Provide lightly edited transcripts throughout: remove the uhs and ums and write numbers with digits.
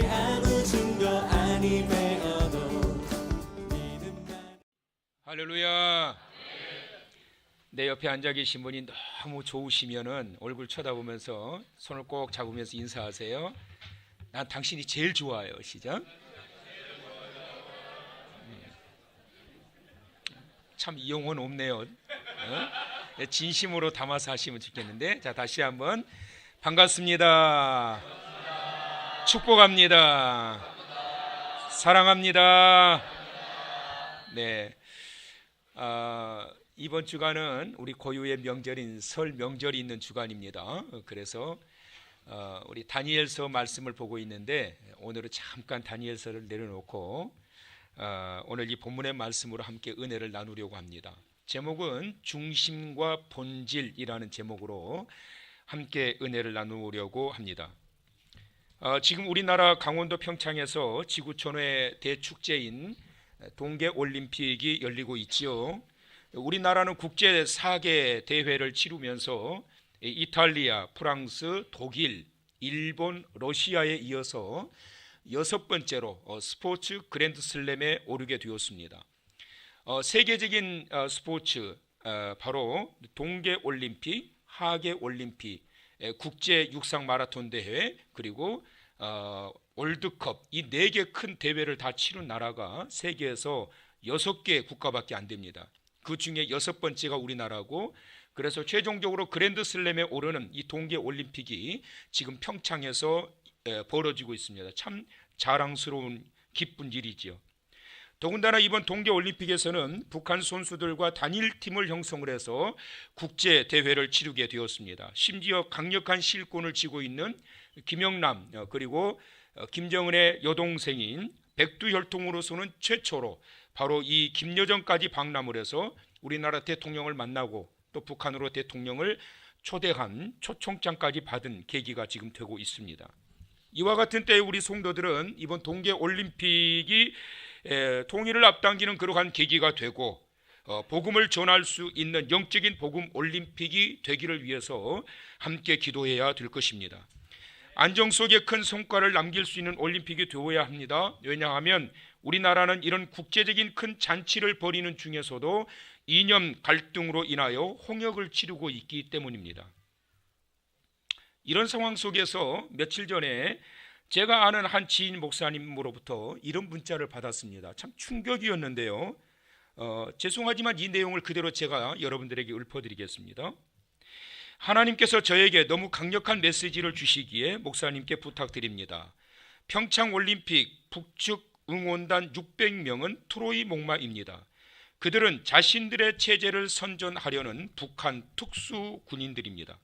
아무 증거 아님에어도 할렐루야. 내 옆에 앉아 계신 분이 너무 좋으시면은 얼굴 쳐다보면서 손을 꼭 잡으면서 인사하세요. 난 당신이 제일 좋아요. 시작. 참 이용은 없네요. 진심으로 담아서 하시면 좋겠는데, 자 다시 한번 반갑습니다. 축복합니다. 사랑합니다. 네. 이번 주간은 우리 고유의 명절인 설 명절이 있는 주간입니다. 그래서 우리 다니엘서 말씀을 보고 있는데, 오늘은 잠깐 다니엘서를 내려놓고 오늘 이 본문의 말씀으로 함께 은혜를 나누려고 합니다. 제목은 중심과 본질이라는 제목으로 함께 은혜를 나누려고 합니다. 지금 우리나라 강원도 평창에서 지구촌의 대축제인 동계올림픽이 열리고 있지요. 우리나라는 국제 4개 대회를 치르면서 이탈리아, 프랑스, 독일, 일본, 러시아에 이어서 6번째로 스포츠 그랜드슬램에 오르게 되었습니다. 세계적인 스포츠, 바로 동계올림픽, 하계올림픽, 국제 육상 마라톤 대회, 그리고 월드컵, 이 4개 큰 대회를 다 치른 나라가 세계에서 6개 국가밖에 안 됩니다. 그 중에 6번째가 우리나라고, 그래서 최종적으로 그랜드슬램에 오르는 이 동계올림픽이 지금 평창에서 벌어지고 있습니다. 참 자랑스러운 기쁜 일이지요. 더군다나 이번 동계올림픽에서는 북한 선수들과 단일팀을 형성을 해서 국제 대회를 치르게 되었습니다. 심지어 강력한 실권을 쥐고 있는 김영남, 그리고 김정은의 여동생인 백두혈통으로서는 최초로 바로 이 김여정까지 방남을 해서 우리나라 대통령을 만나고 또 북한으로 대통령을 초대한 초청장까지 받은 계기가 지금 되고 있습니다. 이와 같은 때에 우리 성도들은 이번 동계올림픽이 통일을 앞당기는 그러한 계기가 되고 복음을 전할 수 있는 영적인 복음 올림픽이 되기를 위해서 함께 기도해야 될 것입니다. 안정 속에 큰 성과를 남길 수 있는 올림픽이 되어야 합니다. 왜냐하면 우리나라는 이런 국제적인 큰 잔치를 벌이는 중에서도 이념 갈등으로 인하여 홍역을 치르고 있기 때문입니다. 이런 상황 속에서 며칠 전에 제가 아는 한 지인 목사님으로부터 이런 문자를 받았습니다. 참 충격이었는데요. 죄송하지만 이 내용을 그대로 제가 여러분들에게 읊어드리겠습니다. 하나님께서 저에게 너무 강력한 메시지를 주시기에 목사님께 부탁드립니다. 평창올림픽 북측 응원단 600명은 트로이 목마입니다. 그들은 자신들의 체제를 선전하려는 북한 특수 군인들입니다.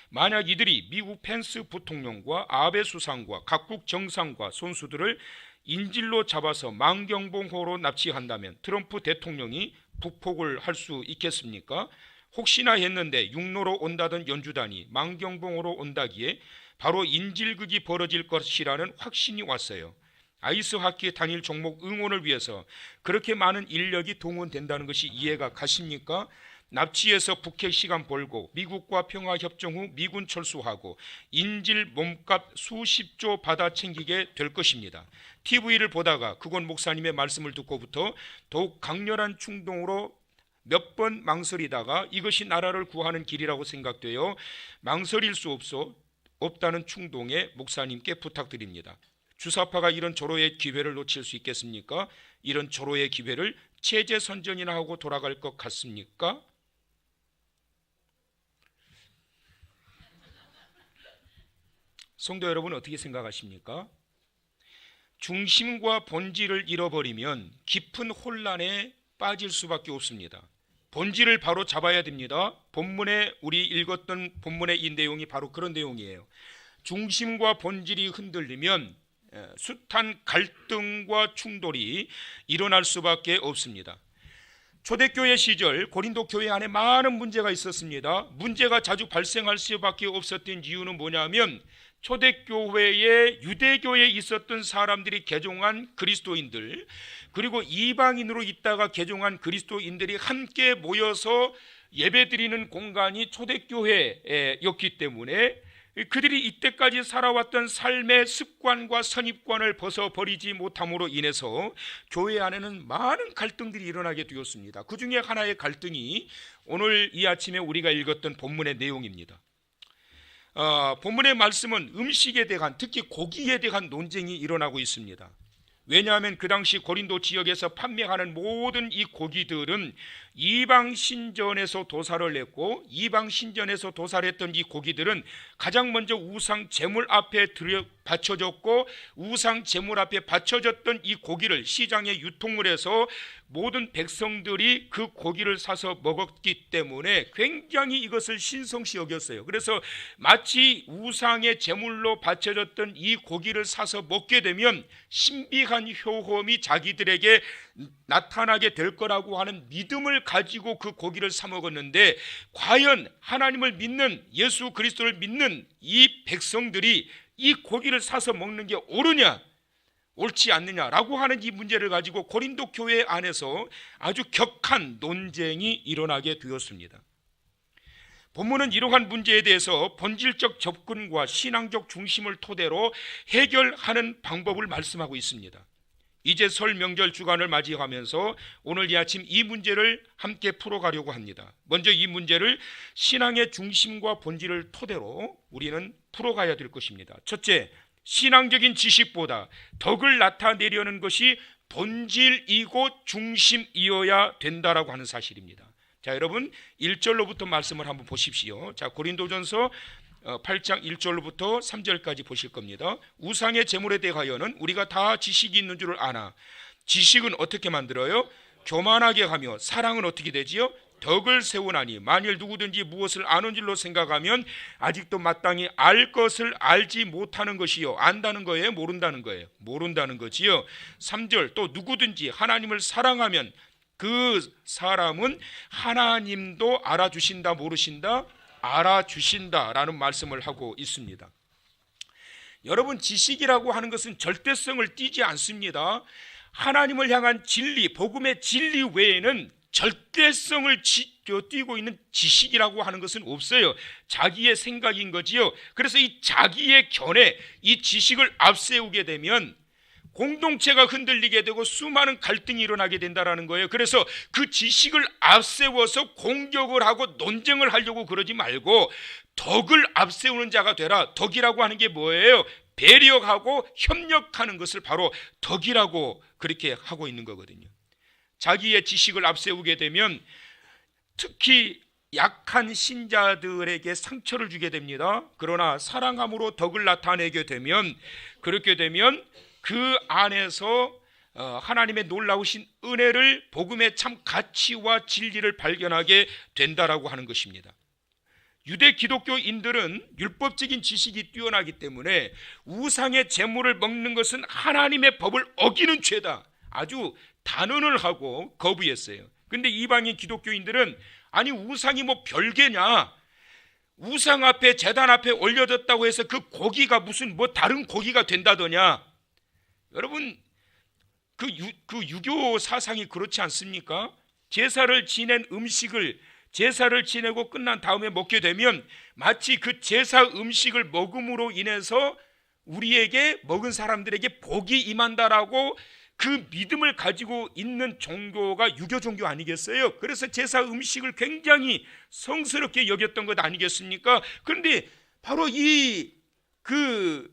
만약 이들이 미국 펜스 부통령과 아베 수상과 각국 정상과 선수들을 인질로 잡아서 망경봉호로 납치한다면 트럼프 대통령이 북폭을 할 수 있겠습니까? 혹시나 했는데 육로로 온다던 연주단이 망경봉호로 온다기에 바로 인질극이 벌어질 것이라는 확신이 왔어요. 아이스하키 단일 종목 응원을 위해서 그렇게 많은 인력이 동원된다는 것이 이해가 가십니까? 납치해서 북핵 시간 벌고 미국과 평화협정 후 미군 철수하고 인질 몸값 수십조 받아 챙기게 될 것입니다. TV를 보다가 그건 목사님의 말씀을 듣고부터 더욱 강렬한 충동으로 몇 번 망설이다가 이것이 나라를 구하는 길이라고 생각되어 망설일 수 없다는 충동에 목사님께 부탁드립니다. 주사파가 이런 절호의 기회를 놓칠 수 있겠습니까? 이런 절호의 기회를 체제 선전이나 하고 돌아갈 것 같습니까? 성도 여러분, 어떻게 생각하십니까? 중심과 본질을 잃어버리면 깊은 혼란에 빠질 수밖에 없습니다. 본질을 바로 잡아야 됩니다. 본문에 우리 읽었던 본문의 이 내용이 바로 그런 내용이에요. 중심과 본질이 흔들리면 숱한 갈등과 충돌이 일어날 수밖에 없습니다. 초대교회 시절 고린도 교회 안에 많은 문제가 있었습니다. 문제가 자주 발생할 수밖에 없었던 이유는 뭐냐면 초대교회에 유대교회에 있었던 사람들이 개종한 그리스도인들, 그리고 이방인으로 있다가 개종한 그리스도인들이 함께 모여서 예배드리는 공간이 초대교회였기 때문에 그들이 이때까지 살아왔던 삶의 습관과 선입관을 벗어버리지 못함으로 인해서 교회 안에는 많은 갈등들이 일어나게 되었습니다. 그 중에 하나의 갈등이 오늘 이 아침에 우리가 읽었던 본문의 내용입니다. 본문의 말씀은 음식에 대한, 특히 고기에 대한 논쟁이 일어나고 있습니다. 왜냐하면 그 당시 고린도 지역에서 판매하는 모든 이 고기들은 이방 신전에서 도살을 냈고, 이방 신전에서 도살했던 이 고기들은 가장 먼저 우상 제물 앞에 바쳐졌고, 우상 제물 앞에 바쳐졌던 이 고기를 시장에 유통을 해서 모든 백성들이 그 고기를 사서 먹었기 때문에 굉장히 이것을 신성시 여겼어요. 그래서 마치 우상의 제물로 바쳐졌던 이 고기를 사서 먹게 되면 신비한 효험이 자기들에게 나타나게 될 거라고 하는 믿음을 가지고 그 고기를 사 먹었는데, 과연 하나님을 믿는, 예수 그리스도를 믿는 이 백성들이 이 고기를 사서 먹는 게 옳으냐 옳지 않느냐라고 하는 이 문제를 가지고 고린도 교회 안에서 아주 격한 논쟁이 일어나게 되었습니다. 본문은 이러한 문제에 대해서 본질적 접근과 신앙적 중심을 토대로 해결하는 방법을 말씀하고 있습니다. 이제 설 명절 주간을 맞이하면서 오늘 이 아침 이 문제를 함께 풀어가려고 합니다. 먼저 이 문제를 신앙의 중심과 본질을 토대로 우리는 풀어가야 될 것입니다. 첫째, 신앙적인 지식보다 덕을 나타내려는 것이 본질이고 중심이어야 된다라고 하는 사실입니다. 자, 여러분 1절로부터 말씀을 한번 보십시오. 자, 고린도전서 8장 1절로부터 3절까지 보실 겁니다. 우상의 제물에 대하여는 우리가 다 지식이 있는 줄을 아나 지식은 어떻게 만들어요? 교만하게 하며 사랑은 어떻게 되지요? 덕을 세우나니 만일 누구든지 무엇을 아는 줄로 생각하면 아직도 마땅히 알 것을 알지 못하는 것이요. 안다는 거예요? 모른다는 거예요? 모른다는 거지요. 3절, 또 누구든지 하나님을 사랑하면 그 사람은 하나님도 알아주신다, 모르신다? 알아주신다라는 말씀을 하고 있습니다. 여러분, 지식이라고 하는 것은 절대성을 띠지 않습니다. 하나님을 향한 진리, 복음의 진리 외에는 절대성을 띠고 있는 지식이라고 하는 것은 없어요. 자기의 생각인 거지요. 그래서 이 자기의 견해, 이 지식을 앞세우게 되면 공동체가 흔들리게 되고 수많은 갈등이 일어나게 된다는 거예요. 그래서 그 지식을 앞세워서 공격을 하고 논쟁을 하려고 그러지 말고 덕을 앞세우는 자가 되라. 덕이라고 하는 게 뭐예요? 배려하고 협력하는 것을 바로 덕이라고 그렇게 하고 있는 거거든요. 자기의 지식을 앞세우게 되면 특히 약한 신자들에게 상처를 주게 됩니다. 그러나 사랑함으로 덕을 나타내게 되면, 그렇게 되면 그 안에서 하나님의 놀라우신 은혜를, 복음의 참 가치와 진리를 발견하게 된다라고 하는 것입니다. 유대 기독교인들은 율법적인 지식이 뛰어나기 때문에 우상의 제물을 먹는 것은 하나님의 법을 어기는 죄다, 아주 단언을 하고 거부했어요. 그런데 이방인 기독교인들은 아니 우상이 뭐 별개냐, 우상 앞에 제단 앞에 올려졌다고 해서 그 고기가 무슨 뭐 다른 고기가 된다더냐. 여러분, 그 유교 사상이 그렇지 않습니까? 제사를 지낸 음식을, 제사를 지내고 끝난 다음에 먹게 되면 마치 그 제사 음식을 먹음으로 인해서 우리에게, 먹은 사람들에게 복이 임한다라고 그 믿음을 가지고 있는 종교가 유교 종교 아니겠어요? 그래서 제사 음식을 굉장히 성스럽게 여겼던 것 아니겠습니까? 그런데 바로 그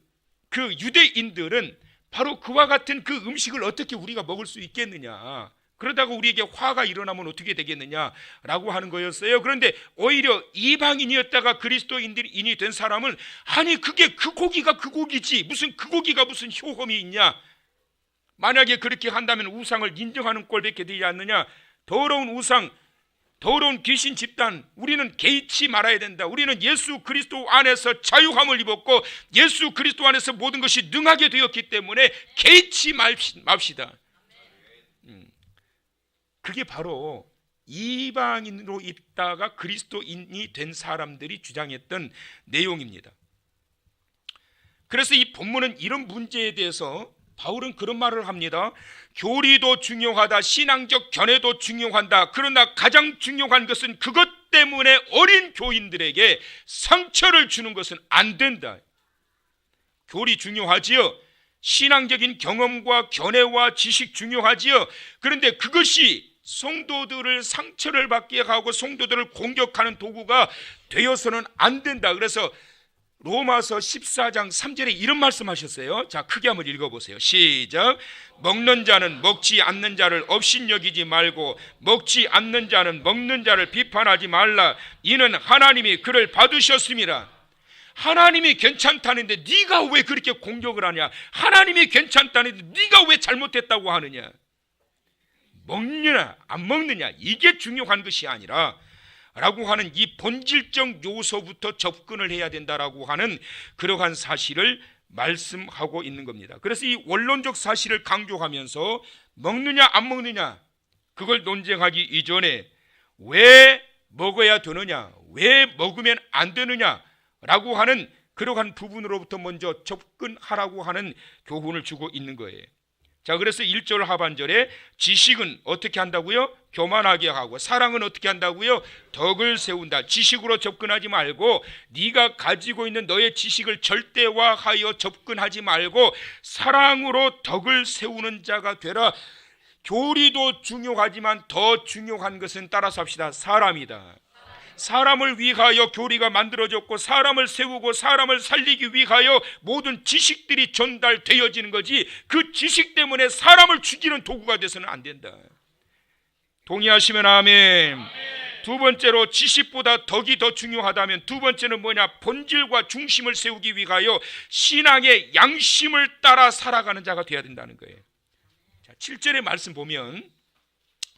유대인들은 바로 그와 같은 그 음식을 어떻게 우리가 먹을 수 있겠느냐, 그러다가 우리에게 화가 일어나면 어떻게 되겠느냐라고 하는 거였어요. 그런데 오히려 이방인이었다가 그리스도인이 된 사람은 아니 그게 그 고기가 그 고기지, 무슨 그 고기가 무슨 효험이 있냐, 만약에 그렇게 한다면 우상을 인정하는 꼴밖에 되지 않느냐, 더러운 우상, 더러운 귀신 집단, 우리는 개의치 말아야 된다. 우리는 예수 그리스도 안에서 자유함을 입었고 예수 그리스도 안에서 모든 것이 능하게 되었기 때문에 개의치 맙시다. 그게 바로 이방인으로 있다가 그리스도인이 된 사람들이 주장했던 내용입니다. 그래서 이 본문은 이런 문제에 대해서 바울은 그런 말을 합니다. 교리도 중요하다, 신앙적 견해도 중요하다. 그러나 가장 중요한 것은 그것 때문에 어린 교인들에게 상처를 주는 것은 안 된다. 교리 중요하지요. 신앙적인 경험과 견해와 지식 중요하지요. 그런데 그것이 성도들을 상처를 받게 하고 성도들을 공격하는 도구가 되어서는 안 된다. 그래서 로마서 14장 3절에 이런 말씀하셨어요. 자, 크게 한번 읽어보세요. 시작. 먹는 자는 먹지 않는 자를 업신여기지 말고 먹지 않는 자는 먹는 자를 비판하지 말라. 이는 하나님이 그를 받으셨음이라. 하나님이 괜찮다는데 네가 왜 그렇게 공격을 하냐? 하나님이 괜찮다는데 네가 왜 잘못했다고 하느냐? 먹느냐 안 먹느냐 이게 중요한 것이 아니라 라고 하는 이 본질적 요소부터 접근을 해야 된다라고 하는 그러한 사실을 말씀하고 있는 겁니다. 그래서 이 원론적 사실을 강조하면서 먹느냐 안 먹느냐 그걸 논쟁하기 이전에 왜 먹어야 되느냐, 왜 먹으면 안 되느냐 라고 하는 그러한 부분으로부터 먼저 접근하라고 하는 교훈을 주고 있는 거예요. 자, 그래서 1절 하반절에 지식은 어떻게 한다고요? 교만하게 하고, 사랑은 어떻게 한다고요? 덕을 세운다. 지식으로 접근하지 말고 네가 가지고 있는 너의 지식을 절대화하여 접근하지 말고 사랑으로 덕을 세우는 자가 되라. 교리도 중요하지만 더 중요한 것은 따라서 합시다. 사람이다. 사람을 위하여 교리가 만들어졌고 사람을 세우고 사람을 살리기 위하여 모든 지식들이 전달되어지는 거지 그 지식 때문에 사람을 죽이는 도구가 돼서는 안 된다. 동의하시면 아멘. 두 번째로 지식보다 덕이 더 중요하다면 두 번째는 뭐냐? 본질과 중심을 세우기 위하여 신앙의 양심을 따라 살아가는 자가 되어야 된다는 거예요. 자, 7절의 말씀 보면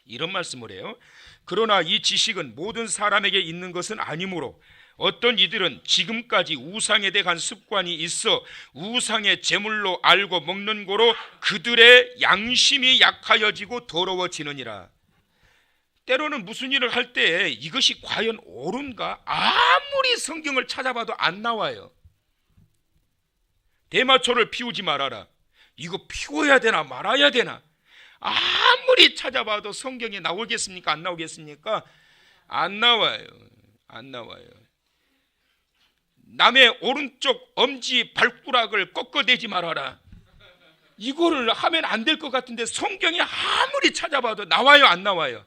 이런 말씀을 해요. 그러나 이 지식은 모든 사람에게 있는 것은 아니므로 어떤 이들은 지금까지 우상에 대한 습관이 있어 우상의 제물로 알고 먹는 거로 그들의 양심이 약하여지고 더러워지느니라. 때로는 무슨 일을 할 때 이것이 과연 옳은가 아무리 성경을 찾아봐도 안 나와요. 대마초를 피우지 말아라. 이거 피워야 되나 말아야 되나 아무리 찾아봐도 성경에 나오겠습니까? 안 나오겠습니까? 안 나와요. 안 나와요. 남의 오른쪽 엄지 발가락을 꺾어대지 말아라. 이거를 하면 안 될 것 같은데 성경에 아무리 찾아봐도 나와요? 안 나와요?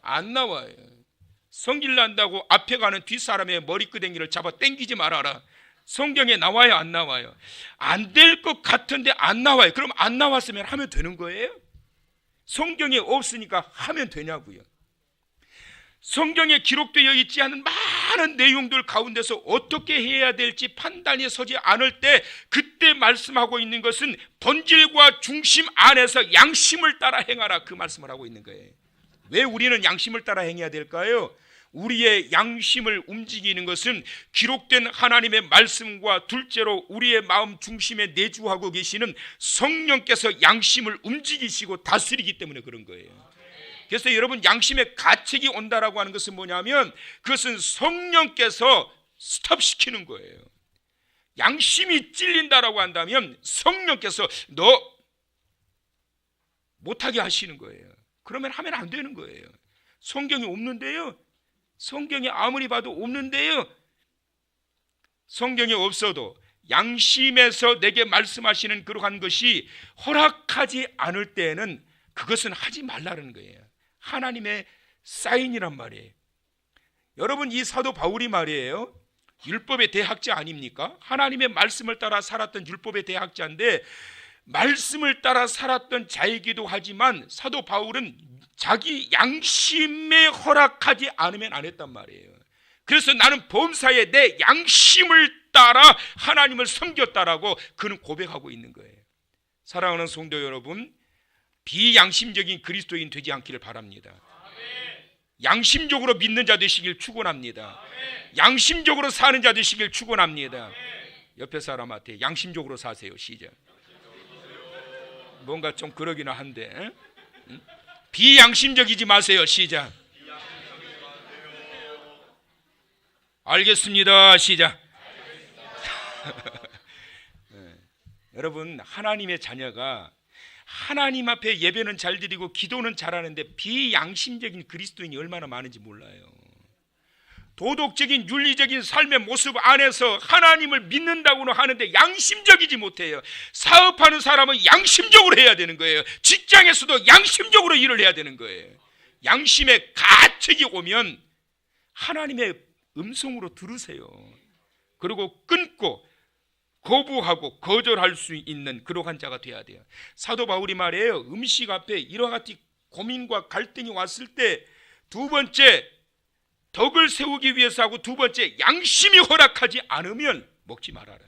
안 나와요. 성질 난다고 앞에 가는 뒷사람의 머리끄댕이를 잡아 당기지 말아라. 성경에 나와요? 안 나와요? 안 될 것 같은데 안 나와요. 그럼 안 나왔으면 하면 되는 거예요? 성경에 없으니까 하면 되냐고요. 성경에 기록되어 있지 않은 많은 내용들 가운데서 어떻게 해야 될지 판단이 서지 않을 때 그때 말씀하고 있는 것은 본질과 중심 안에서 양심을 따라 행하라 그 말씀을 하고 있는 거예요. 왜 우리는 양심을 따라 행해야 될까요? 우리의 양심을 움직이는 것은 기록된 하나님의 말씀과 둘째로 우리의 마음 중심에 내주하고 계시는 성령께서 양심을 움직이시고 다스리기 때문에 그런 거예요. 그래서 여러분 양심의 가책이 온다라고 하는 것은 뭐냐면 그것은 성령께서 스톱시키는 거예요. 양심이 찔린다라고 한다면 성령께서 너 못하게 하시는 거예요. 그러면 하면 안 되는 거예요. 성경이 없는데요. 성경이 아무리 봐도 없는데요. 성경이 없어도 양심에서 내게 말씀하시는 그러한 것이 허락하지 않을 때에는 그것은 하지 말라는 거예요. 하나님의 사인이란 말이에요. 여러분 이 사도 바울이 말이에요. 율법의 대학자 아닙니까? 하나님의 말씀을 따라 살았던 율법의 대학자인데 말씀을 따라 살았던 자이기도 하지만 사도 바울은 자기 양심에 허락하지 않으면 안 했단 말이에요. 그래서 나는 범사에 내 양심을 따라 하나님을 섬겼다라고 그는 고백하고 있는 거예요. 사랑하는 성도 여러분, 비양심적인 그리스도인 되지 않기를 바랍니다. 양심적으로 믿는 자 되시길 축원합니다. 양심적으로 사는 자 되시길 축원합니다. 옆에 사람한테 양심적으로 사세요. 시작. 뭔가 좀 그러기는 한데 비양심적이지 마세요. 시작. 알겠습니다. 시작. 여러분 하나님의 자녀가 하나님 앞에 예배는 잘 드리고 기도는 잘하는데 비양심적인 그리스도인이 얼마나 많은지 몰라요. 도덕적인 윤리적인 삶의 모습 안에서 하나님을 믿는다고는 하는데 양심적이지 못해요. 사업하는 사람은 양심적으로 해야 되는 거예요. 직장에서도 양심적으로 일을 해야 되는 거예요. 양심의 가책이 오면 하나님의 음성으로 들으세요. 그리고 끊고 거부하고 거절할 수 있는 그러한 자가 돼야 돼요. 사도 바울이 말해요. 음식 앞에 이와 같이 고민과 갈등이 왔을 때 두 번째 덕을 세우기 위해서 하고 두 번째 양심이 허락하지 않으면 먹지 말아라.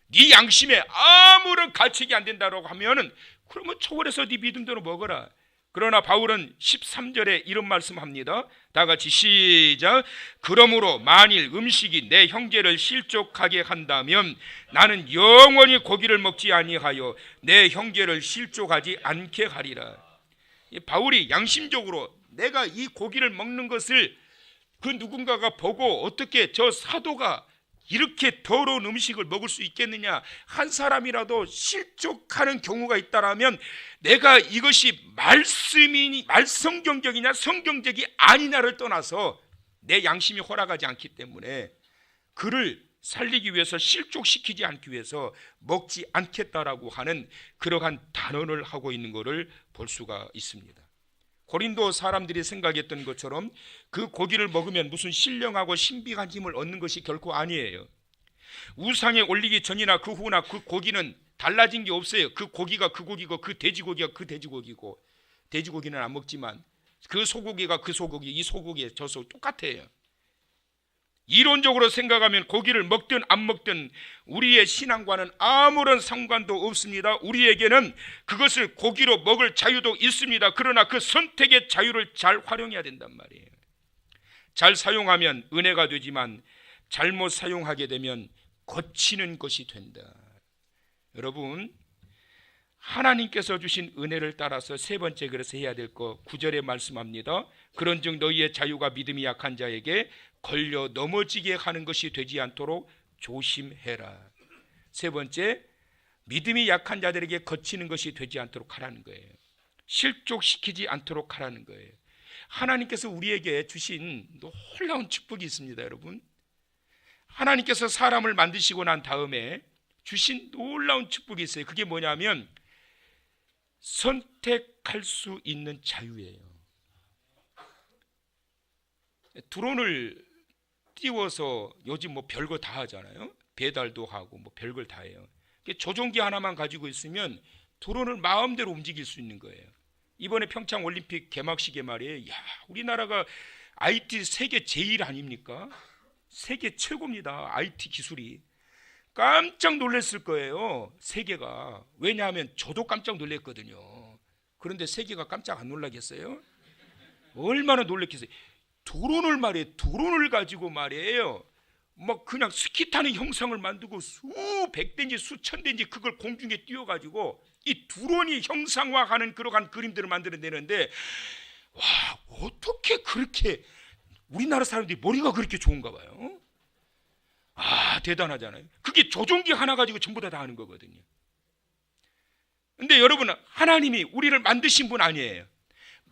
네 양심에 아무런 가책이 안 된다고 하면은 그러면 초월해서 네 믿음대로 먹어라. 그러나 바울은 13절에 이런 말씀합니다. 다 같이 시작. 그러므로 만일 음식이 내 형제를 실족하게 한다면 나는 영원히 고기를 먹지 아니하여 내 형제를 실족하지 않게 하리라. 바울이 양심적으로 내가 이 고기를 먹는 것을 그 누군가가 보고 어떻게 저 사도가 이렇게 더러운 음식을 먹을 수 있겠느냐, 한 사람이라도 실족하는 경우가 있다라면 내가 이것이 말씀이니 말성경적이냐 성경적이 아니냐를 떠나서 내 양심이 허락하지 않기 때문에 그를 살리기 위해서 실족시키지 않기 위해서 먹지 않겠다라고 하는 그러한 단언을 하고 있는 것을 볼 수가 있습니다. 고린도 사람들이 생각했던 것처럼 그 고기를 먹으면 무슨 신령하고 신비한 힘을 얻는 것이 결코 아니에요. 우상에 올리기 전이나 그 후나 그 고기는 달라진 게 없어요. 그 고기가 그 고기고 그 돼지고기가 그 돼지고기고, 돼지고기는 안 먹지만 그 소고기가 그 소고기, 이 소고기에 저 소고기 똑같아요. 이론적으로 생각하면 고기를 먹든 안 먹든 우리의 신앙과는 아무런 상관도 없습니다. 우리에게는 그것을 고기로 먹을 자유도 있습니다. 그러나 그 선택의 자유를 잘 활용해야 된단 말이에요. 잘 사용하면 은혜가 되지만 잘못 사용하게 되면 거치는 것이 된다. 여러분, 하나님께서 주신 은혜를 따라서 세 번째 그래서 해야 될 거 9절에 말씀합니다. 그런즉 너희의 자유가 믿음이 약한 자에게 걸려 넘어지게 하는 것이 되지 않도록 조심해라. 세 번째, 믿음이 약한 자들에게 거치는 것이 되지 않도록 하라는 거예요. 실족시키지 않도록 하라는 거예요. 하나님께서 우리에게 주신 놀라운 축복이 있습니다. 여러분, 하나님께서 사람을 만드시고 난 다음에 주신 놀라운 축복이 있어요. 그게 뭐냐면 선택할 수 있는 자유예요. 드론을 띄워서 요즘 뭐 별거 다 하잖아요. 배달도 하고 뭐 별걸 다 해요. 조종기 하나만 가지고 있으면 드론을 마음대로 움직일 수 있는 거예요. 이번에 평창 올림픽 개막식에 말이에요. 야, 우리나라가 IT 세계 제일 아닙니까? 세계 최고입니다. IT 기술이. 깜짝 놀랐을 거예요. 세계가. 왜냐하면 저도 깜짝 놀랐거든요. 그런데 세계가 깜짝 안 놀라겠어요? 얼마나 놀랐겠어요. 드론을 말이에요. 드론을 가지고 말이에요. 막 그냥 스키 타는 형상을 만들고 수백 대인지 수천 대인지 그걸 공중에 띄워가지고 이 드론이 형상화하는 그러한 그림들을 만들어내는데, 와, 어떻게 그렇게 우리나라 사람들이 머리가 그렇게 좋은가 봐요. 아, 대단하잖아요. 그게 조종기 하나 가지고 전부 다 하는 거거든요. 근데 여러분, 하나님이 우리를 만드신 분 아니에요.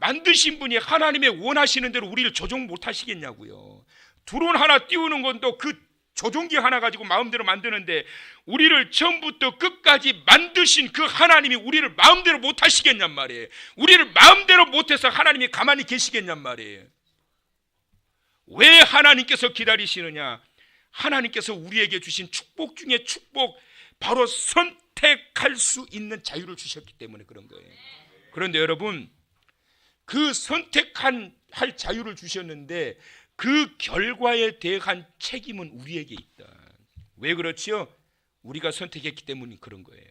만드신 분이 하나님의 원하시는 대로 우리를 조종 못 하시겠냐고요. 드론 하나 띄우는 건도 그 조종기 하나 가지고 마음대로 만드는데 우리를 처음부터 끝까지 만드신 그 하나님이 우리를 마음대로 못 하시겠냔 말이에요. 우리를 마음대로 못해서 하나님이 가만히 계시겠냔 말이에요. 왜 하나님께서 기다리시느냐? 하나님께서 우리에게 주신 축복 중에 축복, 바로 선택할 수 있는 자유를 주셨기 때문에 그런 거예요. 그런데 여러분, 그 선택할 자유를 주셨는데 그 결과에 대한 책임은 우리에게 있다. 왜 그렇지요? 우리가 선택했기 때문에 그런 거예요.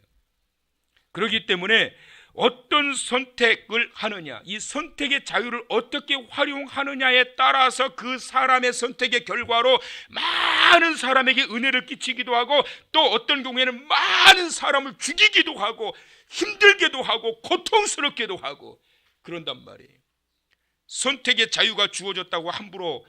그렇기 때문에 어떤 선택을 하느냐, 이 선택의 자유를 어떻게 활용하느냐에 따라서 그 사람의 선택의 결과로 많은 사람에게 은혜를 끼치기도 하고 또 어떤 경우에는 많은 사람을 죽이기도 하고 힘들게도 하고 고통스럽게도 하고 그런단 말이에요. 선택의 자유가 주어졌다고 함부로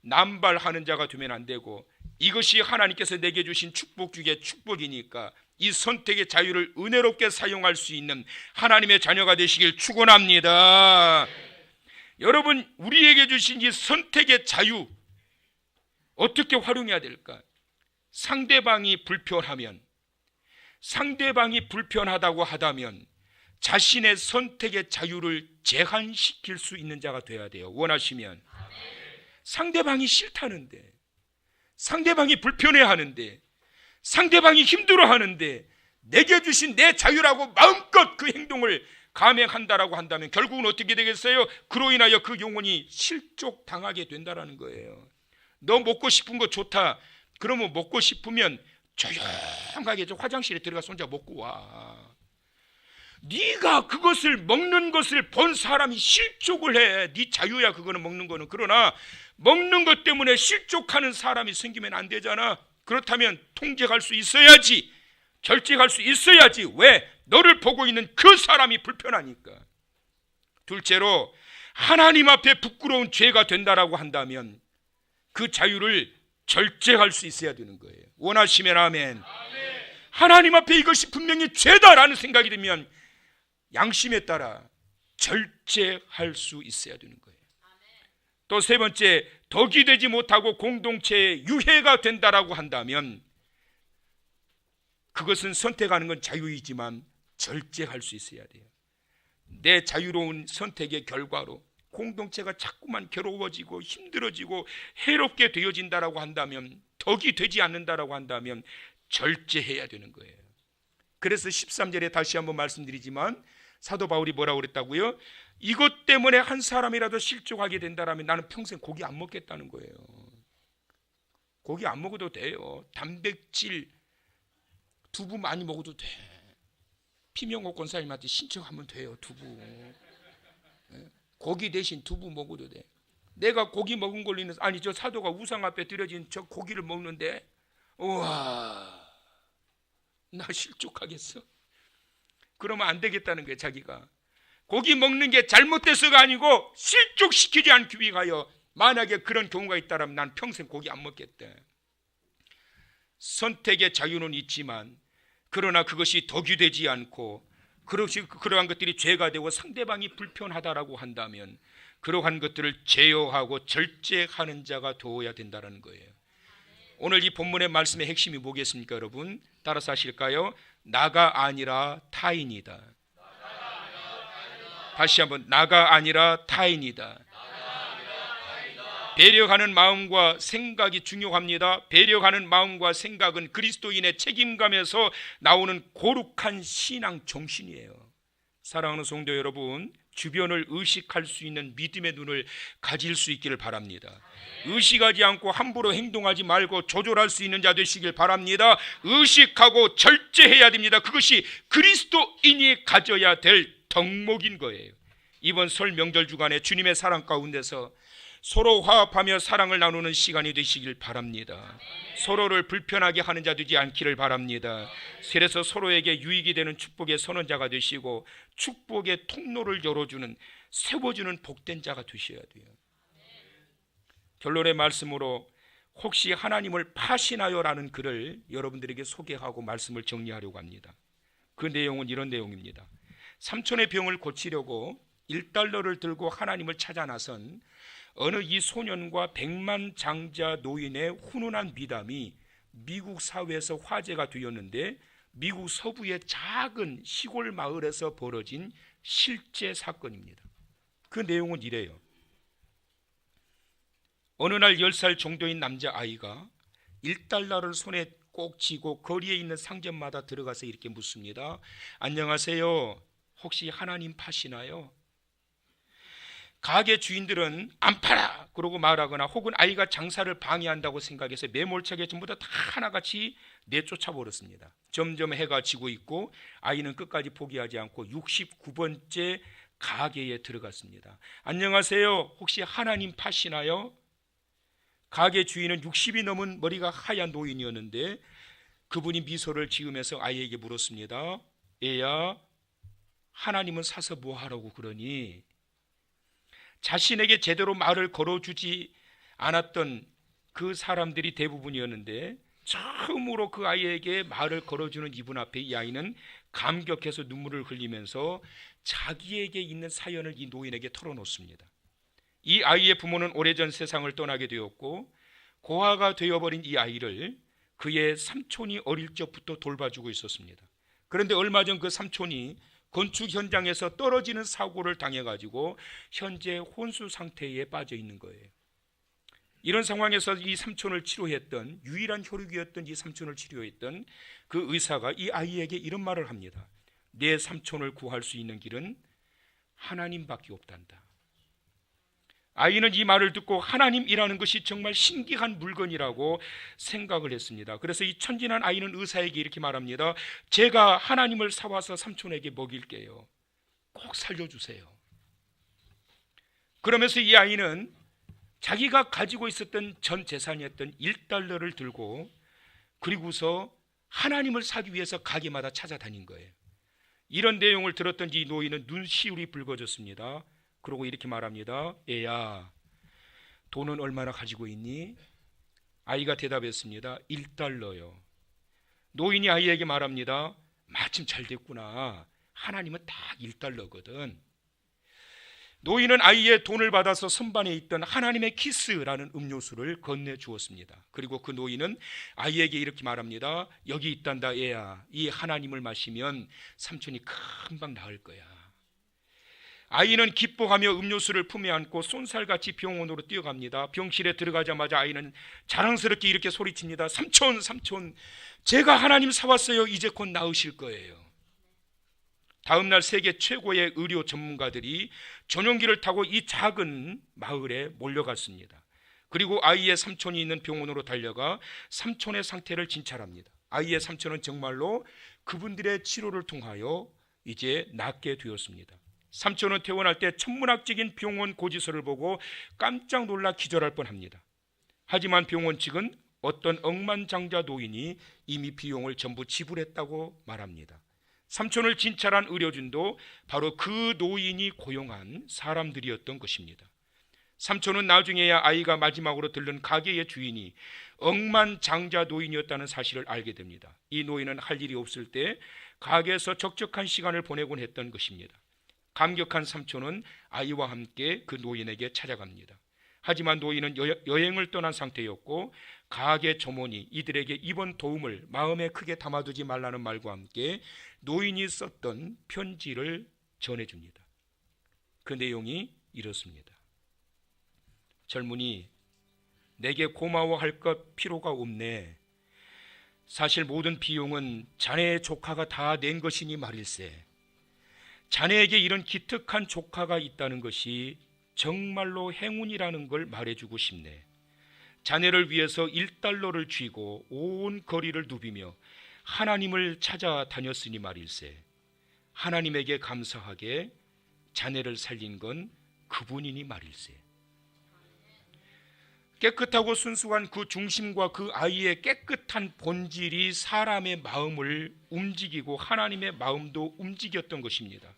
남발하는 자가 되면 안 되고, 이것이 하나님께서 내게 주신 축복 중에 축복이니까 이 선택의 자유를 은혜롭게 사용할 수 있는 하나님의 자녀가 되시길 축원합니다. 여러분, 우리에게 주신 이 선택의 자유, 어떻게 활용해야 될까? 상대방이 불편하다고 하다면 자신의 선택의 자유를 제한시킬 수 있는 자가 되어야 돼요. 원하시면. 상대방이 싫다는데, 상대방이 불편해하는데, 상대방이 힘들어하는데 내게 주신 내 자유라고 마음껏 그 행동을 감행한다라고 한다면 결국은 어떻게 되겠어요? 그로 인하여 그 영혼이 실족당하게 된다라는 거예요. 너 먹고 싶은 거 좋다. 그러면 먹고 싶으면 조용하게 저 화장실에 들어가서 혼자 먹고 와. 네가 그것을 먹는 것을 본 사람이 실족을 해. 네 자유야 그거는, 먹는 거는. 그러나 먹는 것 때문에 실족하는 사람이 생기면 안 되잖아. 그렇다면 통제할 수 있어야지, 절제할 수 있어야지. 왜? 너를 보고 있는 그 사람이 불편하니까. 둘째로, 하나님 앞에 부끄러운 죄가 된다라고 한다면 그 자유를 절제할 수 있어야 되는 거예요. 원하시면 아멘. 하나님 앞에 이것이 분명히 죄다라는 생각이 들면 양심에 따라 절제할 수 있어야 되는 거예요. 또 세 번째, 덕이 되지 못하고 공동체에 유해가 된다라고 한다면 그것은 선택하는 건 자유이지만 절제할 수 있어야 돼요. 내 자유로운 선택의 결과로 공동체가 자꾸만 괴로워지고 힘들어지고 해롭게 되어진다라고 한다면, 덕이 되지 않는다라고 한다면 절제해야 되는 거예요. 그래서 13절에 다시 한번 말씀드리지만 사도 바울이 뭐라고 그랬다고요? 이것 때문에 한 사람이라도 실족하게 된다라면 나는 평생 고기 안 먹겠다는 거예요. 고기 안 먹어도 돼요. 단백질, 두부 많이 먹어도 돼. 피명옥 권사님한테 신청하면 돼요. 두부. 고기 대신 두부 먹어도 돼. 내가 고기 먹은 걸로 인해서, 아니 저 사도가 우상 앞에 드려진 저 고기를 먹는데, 우와, 나 실족하겠어? 그러면 안 되겠다는 거예요. 자기가 고기 먹는 게 잘못돼서가 아니고 실족시키지 않기 위하여, 만약에 그런 경우가 있다면 난 평생 고기 안 먹겠대. 선택의 자유는 있지만 그러나 그것이 덕이 되지 않고 그러한 것들이 죄가 되고 상대방이 불편하다라고 한다면 그러한 것들을 제어하고 절제하는 자가 되어야 된다는 거예요. 오늘 이 본문의 말씀의 핵심이 뭐겠습니까? 여러분 따라서 하실까요? 나가 아니라 타인이다. 다시 한번, 나가 아니라 타인이다. 배려하는 마음과 생각이 중요합니다. 배려하는 마음과 생각은 그리스도인의 책임감에서 나오는 거룩한 신앙 정신이에요. 사랑하는 성도 여러분, 주변을 의식할 수 있는 믿음의 눈을 가질 수 있기를 바랍니다. 의식하지 않고 함부로 행동하지 말고 조절할 수 있는 자 되시길 바랍니다. 의식하고 절제해야 됩니다. 그것이 그리스도인이 가져야 될 덕목인 거예요. 이번 설 명절 주간에 주님의 사랑 가운데서 서로 화합하며 사랑을 나누는 시간이 되시길 바랍니다. 서로를 불편하게 하는 자 되지 않기를 바랍니다. 그래서 서로에게 유익이 되는 축복의 선언자가 되시고 축복의 통로를 열어주는, 세워주는 복된 자가 되셔야 돼요. 결론의 말씀으로 혹시 하나님을 파시나요? 라는 글을 여러분들에게 소개하고 말씀을 정리하려고 합니다. 그 내용은 이런 내용입니다. 삼촌의 병을 고치려고 1달러를 들고 하나님을 찾아 나선 어느 이 소년과 100만 장자 노인의 훈훈한 미담이 미국 사회에서 화제가 되었는데, 미국 서부의 작은 시골 마을에서 벌어진 실제 사건입니다. 그 내용은 이래요. 어느 날 10살 정도인 남자아이가 1달러를 손에 꼭 쥐고 거리에 있는 상점마다 들어가서 이렇게 묻습니다. 안녕하세요. 혹시 하나님 파시나요? 가게 주인들은 안 팔아! 그러고 말하거나 혹은 아이가 장사를 방해한다고 생각해서 매몰차게 전부 다 하나같이 내쫓아 버렸습니다. 점점 해가 지고 있고 아이는 끝까지 포기하지 않고 69번째 가게에 들어갔습니다. 안녕하세요. 혹시 하나님 파시나요? 가게 주인은 60이 넘은 머리가 하얀 노인이었는데 그분이 미소를 지으면서 아이에게 물었습니다. 애야, 하나님은 사서 뭐 하라고 그러니? 자신에게 제대로 말을 걸어주지 않았던 그 사람들이 대부분이었는데 처음으로 그 아이에게 말을 걸어주는 이분 앞에 이 아이는 감격해서 눈물을 흘리면서 자기에게 있는 사연을 이 노인에게 털어놓습니다. 이 아이의 부모는 오래전 세상을 떠나게 되었고 고아가 되어버린 이 아이를 그의 삼촌이 어릴 적부터 돌봐주고 있었습니다. 그런데 얼마 전 그 삼촌이 건축 현장에서 떨어지는 사고를 당해가지고 현재 혼수 상태에 빠져 있는 거예요. 이런 상황에서 이 삼촌을 치료했던, 유일한 혈육이었던 이 삼촌을 치료했던 그 의사가 이 아이에게 이런 말을 합니다. 내 삼촌을 구할 수 있는 길은 하나님밖에 없단다. 아이는 이 말을 듣고 하나님이라는 것이 정말 신기한 물건이라고 생각을 했습니다. 그래서 이 천진한 아이는 의사에게 이렇게 말합니다. 제가 하나님을 사와서 삼촌에게 먹일게요. 꼭 살려주세요. 그러면서 이 아이는 자기가 가지고 있었던 전 재산이었던 1달러를 들고 그리고서 하나님을 사기 위해서 가게마다 찾아다닌 거예요. 이런 내용을 들었던 이 노인은 눈시울이 붉어졌습니다. 그러고 이렇게 말합니다. 애야, 돈은 얼마나 가지고 있니? 아이가 대답했습니다. 1달러요. 노인이 아이에게 말합니다. 마침 잘 됐구나. 하나님은 딱 1달러거든. 노인은 아이의 돈을 받아서 선반에 있던 하나님의 키스라는 음료수를 건네주었습니다. 그리고 그 노인은 아이에게 이렇게 말합니다. 여기 있단다 애야. 이 하나님을 마시면 삼촌이 금방 나을 거야. 아이는 기뻐하며 음료수를 품에 안고 쏜살같이 병원으로 뛰어갑니다. 병실에 들어가자마자 아이는 자랑스럽게 이렇게 소리칩니다. 삼촌, 삼촌, 제가 하나님 사왔어요. 이제 곧 나으실 거예요. 다음 날 세계 최고의 의료 전문가들이 전용기를 타고 이 작은 마을에 몰려갔습니다. 그리고 아이의 삼촌이 있는 병원으로 달려가 삼촌의 상태를 진찰합니다. 아이의 삼촌은 정말로 그분들의 치료를 통하여 이제 낫게 되었습니다. 삼촌은 퇴원할 때 천문학적인 병원 고지서를 보고 깜짝 놀라 기절할 뻔합니다. 하지만 병원 측은 어떤 억만장자 노인이 이미 비용을 전부 지불했다고 말합니다. 삼촌을 진찰한 의료진도 바로 그 노인이 고용한 사람들이었던 것입니다. 삼촌은 나중에야 아이가 마지막으로 들른 가게의 주인이 억만장자 노인이었다는 사실을 알게 됩니다. 이 노인은 할 일이 없을 때 가게에서 적적한 시간을 보내곤 했던 것입니다. 감격한 삼촌은 아이와 함께 그 노인에게 찾아갑니다. 하지만 노인은 여행을 떠난 상태였고 가게 점원이 이들에게 이번 도움을 마음에 크게 담아두지 말라는 말과 함께 노인이 썼던 편지를 전해줍니다. 그 내용이 이렇습니다. 젊은이, 내게 고마워할 것 필요가 없네. 사실 모든 비용은 자네의 조카가 다 낸 것이니 말일세. 자네에게 이런 기특한 조카가 있다는 것이 정말로 행운이라는 걸 말해주고 싶네. 자네를 위해서 1달러를 쥐고 온 거리를 누비며 하나님을 찾아다녔으니 말일세. 하나님에게 감사하게 자네를 살린 건 그분이니 말일세. 깨끗하고 순수한 그 중심과 그 아이의 깨끗한 본질이 사람의 마음을 움직이고 하나님의 마음도 움직였던 것입니다.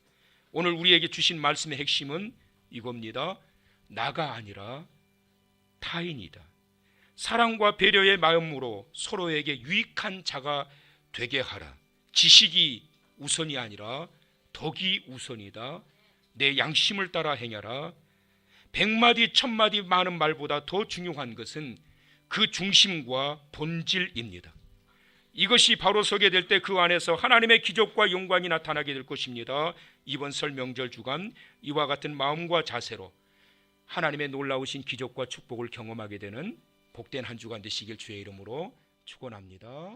오늘 우리에게 주신 말씀의 핵심은 이겁니다. 나가 아니라 타인이다. 사랑과 배려의 마음으로 서로에게 유익한 자가 되게 하라. 지식이 우선이 아니라 덕이 우선이다. 내 양심을 따라 행하라. 100마디 1000마디 많은 말보다 더 중요한 것은 그 중심과 본질입니다. 이것이 바로 서게 될 때 그 안에서 하나님의 기적과 영광이 나타나게 될 것입니다. 이번 설 명절 주간 이와 같은 마음과 자세로 하나님의 놀라우신 기적과 축복을 경험하게 되는 복된 한 주간 되시길 주의 이름으로 축원합니다.